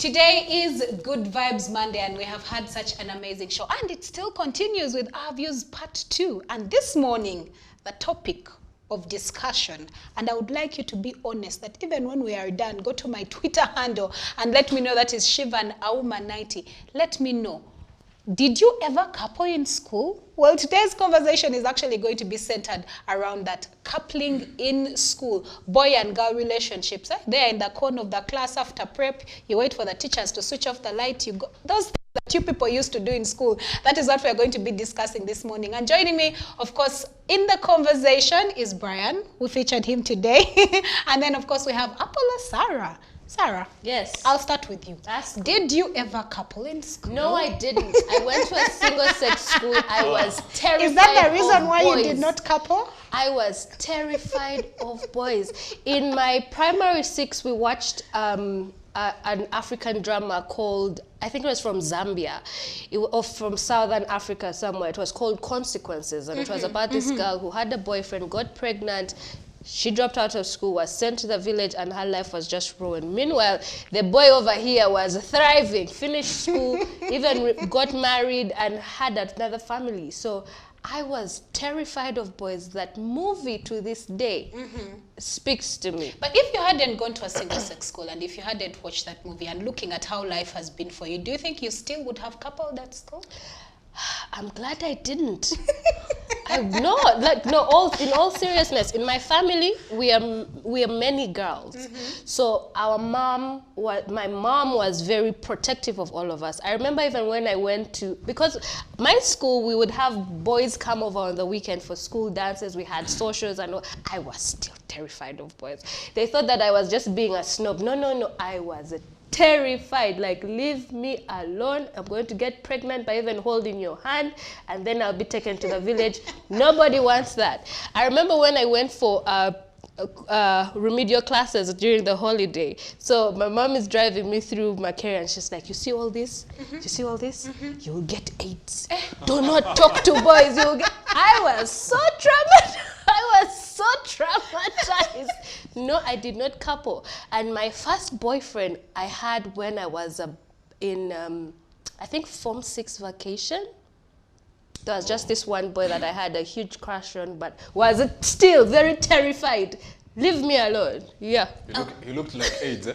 Today is Good Vibes Monday and we have had such an amazing show. And it still continues with Our Views Part 2. And this morning, the topic of discussion, and I would like you to be honest that even when we are done, go to my Twitter handle and let me know, that is Shivan Auma 90. Let me know. Did you ever couple in school? Well, today's conversation is actually going to be centered around that, coupling in school, boy and girl relationships. There in the corner of the class after prep, you wait for the teachers to switch off the light, you go, those things that you people used to do in school. That is what we're going to be discussing this morning. And joining me, of course, in the conversation is Brian. We featured him today. And then, of course, we have Apollo Sarah. Sarah. Yes. I'll start with you. Did you ever couple in school? No, I didn't. I went to a single-sex school. I was terrified. Is that the reason why boys. you did not couple? I was terrified of boys. In my primary 6, we watched an African drama called, I think it was from Zambia, or from Southern Africa somewhere. It was called Consequences, and it was about this girl who had a boyfriend, got pregnant. She dropped out of school, was sent to the village, and her life was just ruined. Meanwhile, the boy over here was thriving, finished school, even got married and had another family. So I was terrified of boys. That movie to this day speaks to me. But if you hadn't gone to a single-sex school and if you hadn't watched that movie and looking at how life has been for you, do you think you still would have coupled at school? I'm glad I didn't. In all seriousness, in my family, we are many girls. So my mom was very protective of all of us. I remember even when I went to, because my school, we would have boys come over on the weekend for school dances. We had socials and all. I was still terrified of boys. They thought that I was just being a snob. No, I was terrified, like, leave me alone. I'm going to get pregnant by even holding your hand, and then I'll be taken to the village. Nobody wants that. I remember when I went for remedial classes during the holiday. So my mom is driving me through Makerere, and she's like, you see all this? You see all this? You will get AIDS. Do not talk to boys. You will get... I was so traumatized. No, I did not couple. And my first boyfriend I had when I was in, I think, Form 6 vacation. There was just this one boy that I had a huge crush on, but was still very terrified. Leave me alone. Yeah. He looked like AIDS, eh?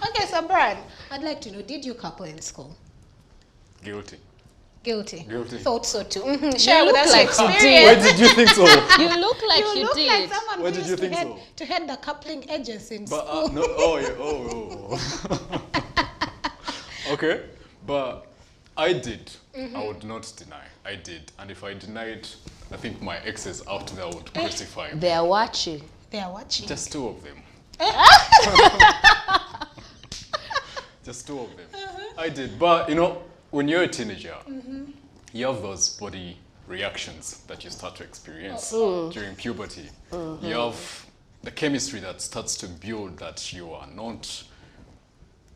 Okay, so Brian, I'd like to know, did you couple in school? Guilty. Guilty. Guilty. Thought so too. Share with look us like your you experience. Where did you think so? You look like you look did. like someone Where who did used you think so? to head the coupling agency in But school. no, oh. Okay, but I did. I would not deny. I did, and if I denied, I think my exes out there would crucify me. They are watching. They are watching. Just 2 of them. Just 2 of them. I did, but you know, when you're a teenager, you have those body reactions that you start to experience during puberty. You have the chemistry that starts to build that you are not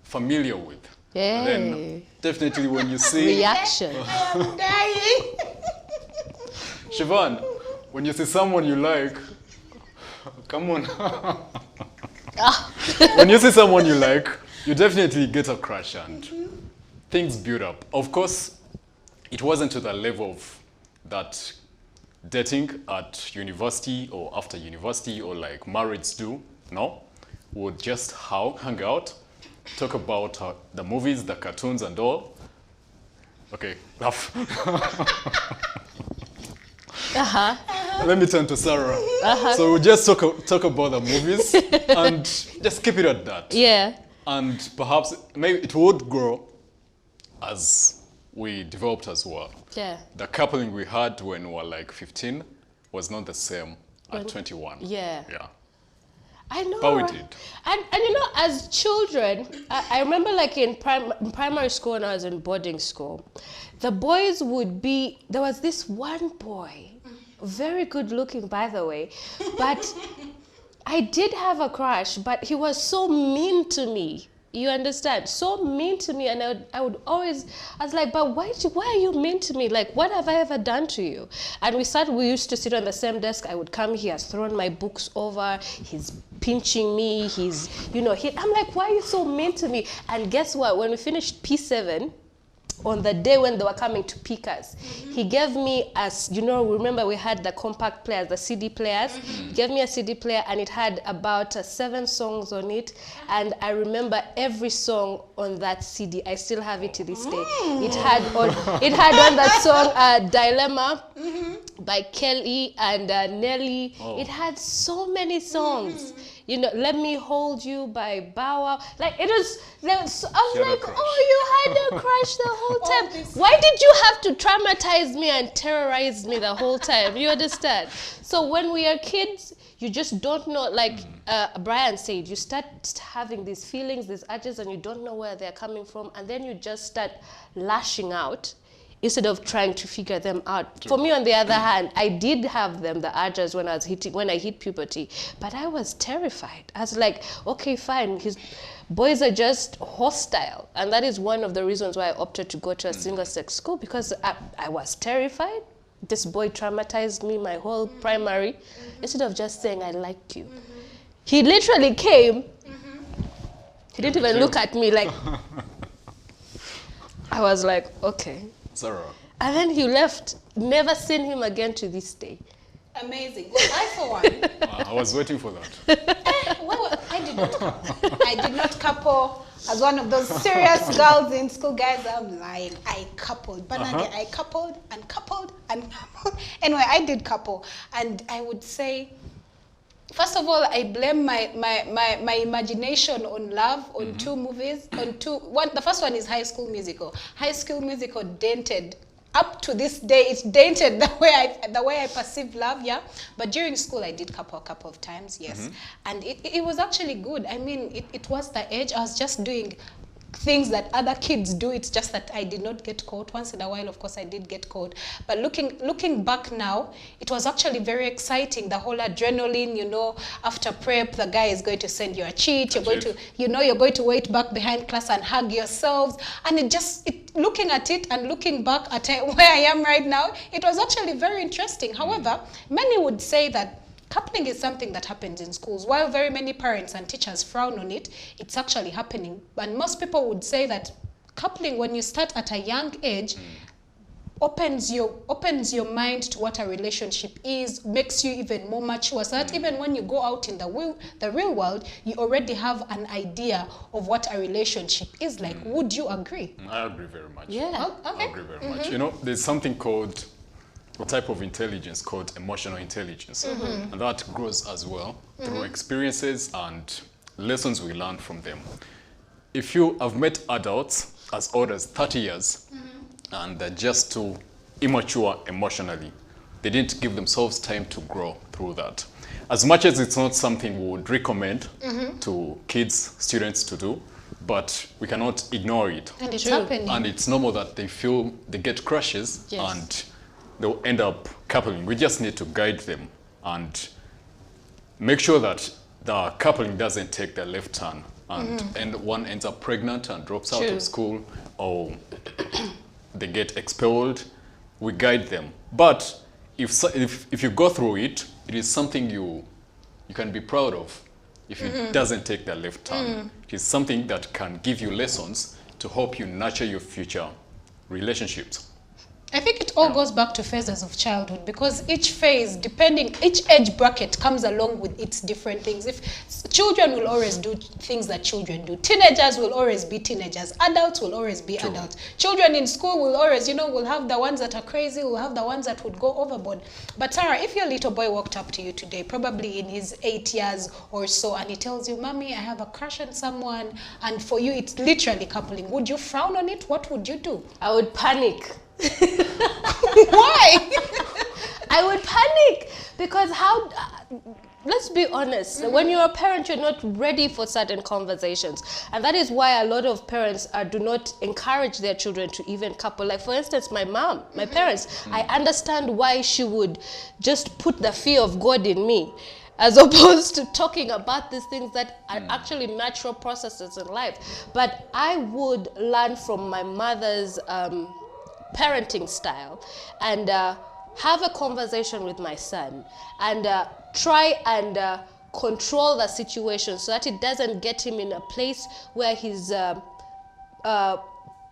familiar with. Yeah. And then definitely when you see Reaction. I'm dying. Shivan, when you see someone you like, come on. When you see someone you like, you definitely get a crush and things build up. Of course, it wasn't to the level of that dating at university or after university or like marrieds do. No, we would just hang out, talk about the movies, the cartoons and all. Okay, laugh. Let me turn to Sarah. So we just talk about the movies and just keep it at that. Yeah. And perhaps maybe it would grow as we developed as well. Yeah. The coupling we had when we were like 15 was not the same at 21. Yeah. Yeah. I know. But we right? did. And you know, as children, I remember like in primary school when I was in boarding school, the boys would be, there was this one boy, very good looking by the way, but I did have a crush, but he was so mean to me. You understand? So mean to me, and I would always, I was like, but why are you mean to me? Like, what have I ever done to you? And we used to sit on the same desk. I would come, he has thrown my books over, he's pinching me, I'm like, why are you so mean to me? And guess what? When we finished P7, on the day when they were coming to pick us, he gave me remember we had the compact players, the CD players. He gave me a CD player, and it had about 7 songs on it, and I remember every song on that CD. I still have it to this day. It had on that song Dilemma by Kelly and Nelly. It had so many songs. Let Me Hold You by Bow Wow. Like, I was like, oh, you had a crush the whole time. Why did you have to traumatize me and terrorize me the whole time? You understand? So when we are kids, you just don't know, like Brian said, you start having these feelings, these urges, and you don't know where they're coming from, and then you just start lashing out instead of trying to figure them out. For me, on the other hand, I did have them, the urges, when I hit puberty, but I was terrified. I was like, okay, fine, boys are just hostile. And that is one of the reasons why I opted to go to a single-sex school, because I was terrified. This boy traumatized me my whole primary, instead of just saying, I like you. He literally came, he didn't even look at me, like, I was like, okay. Sarah. And then he left. Never seen him again to this day. Amazing. Well, I, for one... I was waiting for that. Well, I did not couple. I did not couple as one of those serious girls in school. Guys, I'm lying. I coupled. But again, I coupled and coupled and coupled. Anyway, I did couple. And I would say, first of all, I blame my imagination on love, on 2 movies, the first one is High School Musical. High School Musical dented, up to this day, it's dented the way I perceive love, yeah. But during school, I did couple a couple of times, yes. And it was actually good. I mean, it was the age. I was just doing things that other kids do. It's just that I did not get caught. Once in a while, of course, I did get caught. But looking back now, it was actually very exciting. The whole adrenaline, after prep, the guy is going to send you a cheat. You're going to wait back behind class and hug yourselves. And looking at it and looking back at where I am right now, it was actually very interesting. However, many would say that coupling is something that happens in schools. While very many parents and teachers frown on it, it's actually happening. And most people would say that coupling, when you start at a young age, opens your mind to what a relationship is, makes you even more mature, so that even when you go out in the real world, you already have an idea of what a relationship is like. Would you agree? I agree very much. Yeah. Okay. I agree very much. There's something called a type of intelligence called emotional intelligence. And that grows as well through experiences and lessons we learn from them. If you have met adults as old as 30 years and they're just too immature emotionally, they didn't give themselves time to grow through that. As much as it's not something we would recommend to kids, students to do, but we cannot ignore it. And it's happening. And it's normal that they get crushes and they'll end up coupling. We just need to guide them and make sure that the coupling doesn't take the left turn and one ends up pregnant and drops out of school, or they get expelled. We guide them. But if you go through it, it is something you can be proud of. If it doesn't take the left turn, it is something that can give you lessons to help you nurture your future relationships. I think it all goes back to phases of childhood, because each phase, each age bracket comes along with its different things. If children will always do things that children do. Teenagers will always be teenagers. Adults will always be adults. Children in school will always, will have the ones that are crazy, will have the ones that would go overboard. But Sarah, if your little boy walked up to you today, probably in his 8 years or so, and he tells you, Mommy, I have a crush on someone, and for you it's literally coupling, would you frown on it? What would you do? I would panic. Why? I would panic because let's be honest, when you're a parent, you're not ready for certain conversations. And that is why a lot of parents do not encourage their children to even couple. Like, for instance, my mom, my parents, I understand why she would just put the fear of God in me. as opposed to talking about these things that are actually natural processes in life. But I would learn from my mother's parenting style and have a conversation with my son and try and control the situation so that it doesn't get him in a place where he's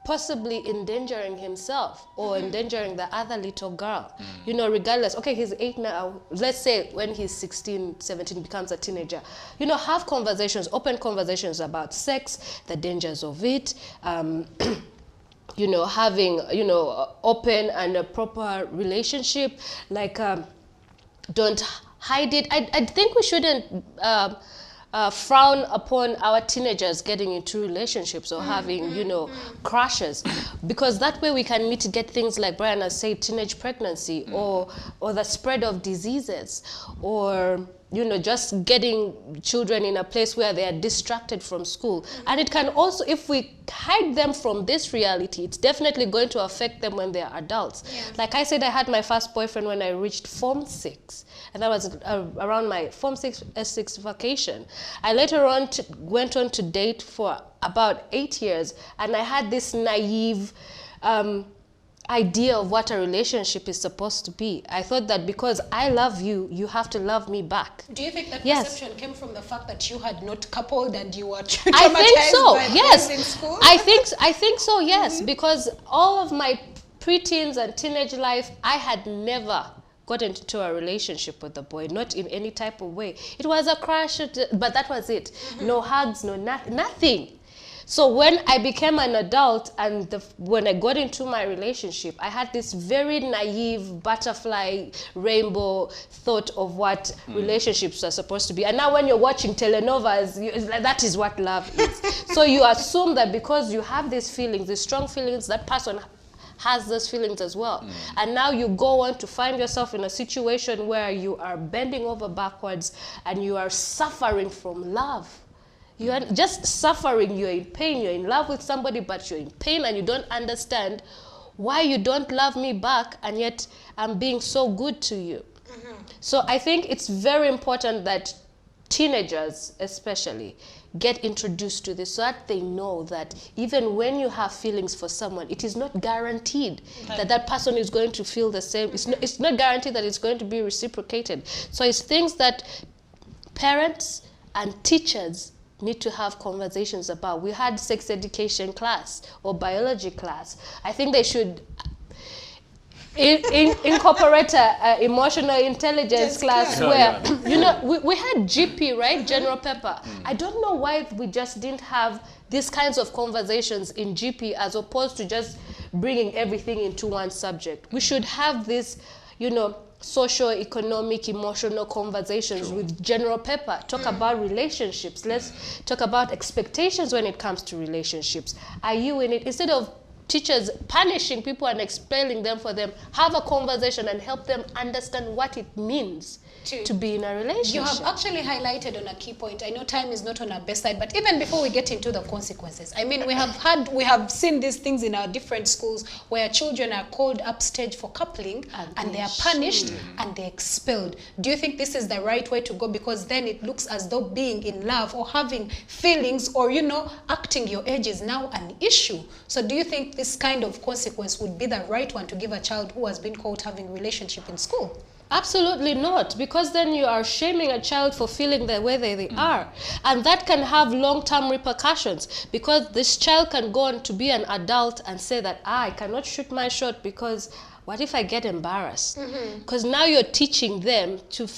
possibly endangering himself or endangering the other little girl, you know, regardless. Okay, he's 8 now. Let's say when he's 16, 17, becomes a teenager. You know, have conversations, open conversations about sex, the dangers of it, you know, having, you know, open and a proper relationship. Like, don't hide it. I think we shouldn't frown upon our teenagers getting into relationships or having, you know, crushes, because that way we can mitigate things like Brian has said, teenage pregnancy or the spread of diseases, or, you know, just getting children in a place where they are distracted from school. And it can also, if we hide them from this reality, it's definitely going to affect them when they are adults. Like I said, I had my first boyfriend when I reached Form 6. And that was around my Form 6 S6 vacation. I later on went on to date for about 8 years, and I had this naive idea of what a relationship is supposed to be. I thought that because I love you, you have to love me back. Do you think that Yes. perception came from the fact that you had not coupled and you were I traumatized think so, by yes. things in school? I think so, yes, because all of my preteens and teenage life, I had never got into a relationship with a boy, not in any type of way. It was a crush, but that was it. No hugs, no nothing. So when I became an adult and when I got into my relationship, I had this very naive butterfly rainbow thought of what relationships are supposed to be. And now when you're watching telenovas, that is what love is. So you assume that because you have these feelings, these strong feelings, that person has those feelings as well. And now you go on to find yourself in a situation where you are bending over backwards and you are suffering from love. You are just suffering, you're in pain, you're in love with somebody, but you're in pain and you don't understand why you don't love me back, and yet I'm being so good to you. So I think it's very important that teenagers especially get introduced to this so that they know that even when you have feelings for someone, it is not guaranteed that that person is going to feel the same. It's not guaranteed that it's going to be reciprocated. So it's things that parents and teachers need to have conversations about. We had sex education class or biology class. I think they should incorporate a emotional intelligence class where, you know, we had GP, right? General Pepper. I don't know why we just didn't have these kinds of conversations in GP as opposed to just bringing everything into one subject. We should have this, you know, socio-economic, emotional conversations with General Pepper. Talk about relationships. Let's talk about expectations when it comes to relationships. Are you in it? Instead of teachers punishing people and expelling them for them, have a conversation and help them understand what it means to be in a relationship. You have actually highlighted on a key point. I know time is not on our best side, but even before we get into the consequences, I mean, we have seen these things in our different schools where children are called upstage for coupling and they are punished and they're expelled. Do you think this is the right way to go? Because then it looks as though being in love or having feelings or, you know, acting your age is now an issue. So do you think this kind of consequence would be the right one to give a child who has been caught having relationship in school? Absolutely not, because then you are shaming a child for feeling the way they are. And that can have long-term repercussions, because this child can go on to be an adult and say that, I cannot shoot my shot because what if I get embarrassed? Because now you're teaching them to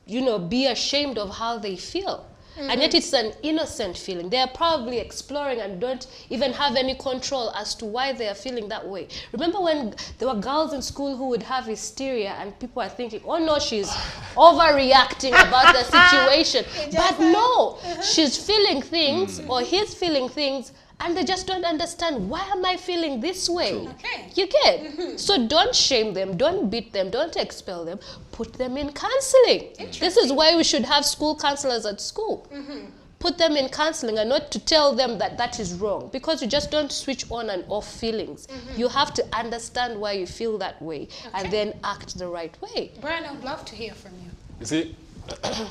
you know, be ashamed of how they feel. And yet it's an innocent feeling. They are probably exploring and don't even have any control as to why they are feeling that way. Remember when there were girls in school who would have hysteria and people are thinking, oh no, she's overreacting about the situation. But no, she's feeling things or he's feeling things and they just don't understand, why am I feeling this way? Okay. You get? So don't shame them, don't beat them, don't expel them, put them in counseling. This is why we should have school counselors at school. Put them in counseling and not to tell them that that is wrong, because you just don't switch on and off feelings. You have to understand why you feel that way and then act the right way. Brian, I would love to hear from you. You see,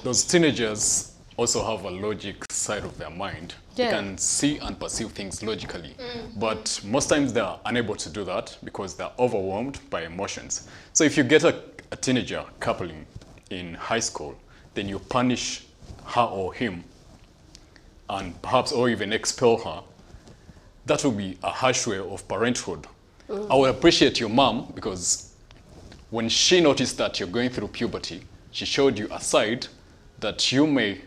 those teenagers also have a logic side of their mind. Yeah. They can see and perceive things logically. But most times they are unable to do that because they're overwhelmed by emotions. So if you get a teenager coupling in high school, then you punish her or him and perhaps or even expel her. That will be a harsh way of parenthood. I would appreciate your mom because when she noticed that you're going through puberty, she showed you a side that you may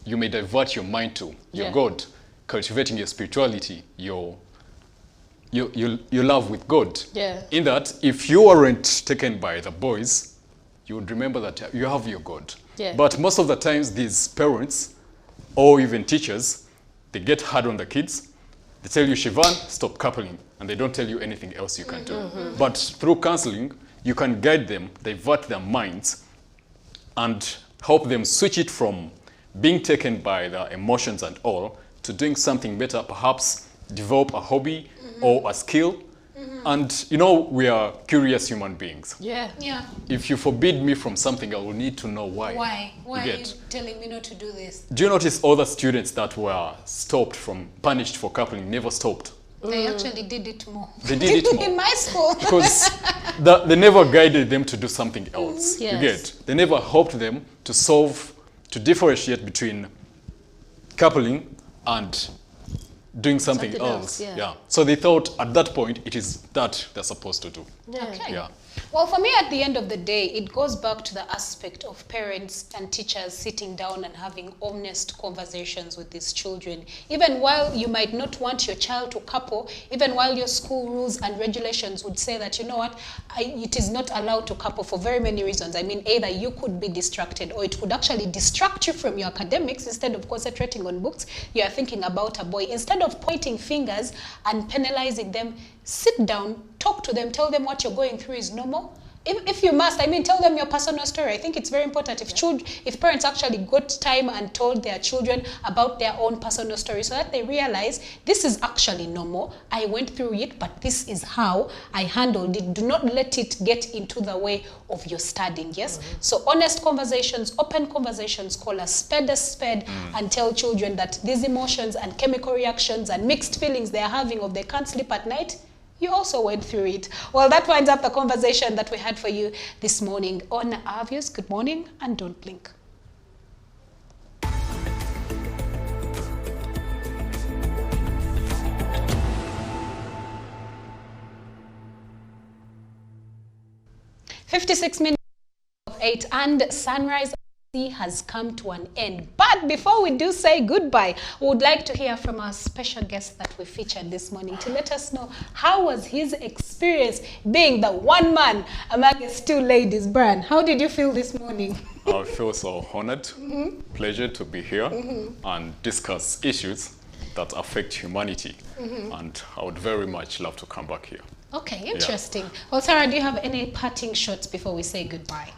divert your mind to, your Yeah. God, cultivating your spirituality, your love with God. Yeah. In that, if you weren't taken by the boys, you would remember that you have your God. Yeah. But most of the times, these parents or even teachers, they get hard on the kids. They tell you, Shivan, stop coupling, and they don't tell you anything else you can do. But through counseling, you can guide them, divert their minds, and help them switch it from being taken by their emotions and all to doing something better, perhaps develop a hobby or a skill. And you know, we are curious human beings. Yeah. Yeah. If you forbid me from something, I will need to know why. Why? Why You are you get? telling me not to do this? Do you notice all the students that were punished for coupling, never stopped? They actually did it more. They did it more. In my school. Because they never guided them to do something else. Yes. You get? They never helped them to differentiate between coupling and doing something, Something else. else, yeah. So they thought at that point it is that they're supposed to do. Yeah. Okay. Yeah. Well, for me, at the end of the day, it goes back to the aspect of parents and teachers sitting down and having honest conversations with these children. Even while you might not want your child to couple, even while your school rules and regulations would say that, you know what, it is not allowed to couple for very many reasons. I mean, either you could be distracted or it could actually distract you from your academics. Instead of concentrating on books, you are thinking about a boy. Instead of pointing fingers and penalizing them, sit down, talk to them, tell them what you're going through is normal. If you must, I mean, tell them your personal story. I think it's very important if parents actually got time and told their children about their own personal story so that they realize this is actually normal. I went through it, but this is how I handled it. Do not let it get into the way of your studying, yes? So honest conversations, open conversations, call a spade, and tell children that these emotions and chemical reactions and mixed feelings they are having of they can't sleep at night, you also went through it. Well, that winds up the conversation that we had for you this morning on Our Views. Good morning and don't blink. (56 minutes of 8) and Sunrise has come to an end. But before we do say goodbye, we would like to hear from our special guest that we featured this morning to let us know how was his experience being the one man amongst two ladies. Brian, how did you feel this morning? I feel so honored, pleasure to be here and discuss issues that affect humanity. And I would very much love to come back here. Okay, interesting. Well, Sarah, do you have any parting shots before we say goodbye?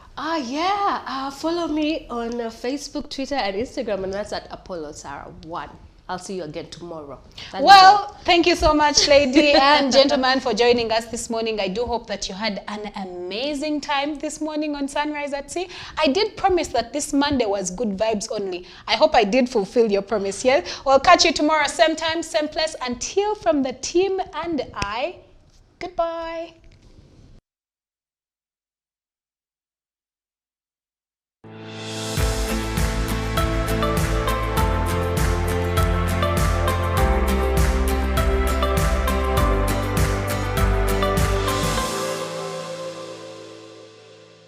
Follow me on Facebook, Twitter, and Instagram, and that's at Apollo Sarah 1. I'll see you again tomorrow. That is all. Well, thank you so much, lady and gentlemen, for joining us this morning. I do hope that you had an amazing time this morning on Sunrise at Sea. I did promise that this Monday was good vibes only. I hope I did fulfill your promise, yeah? We'll catch you tomorrow, same time, same place. Until from the team and I, goodbye.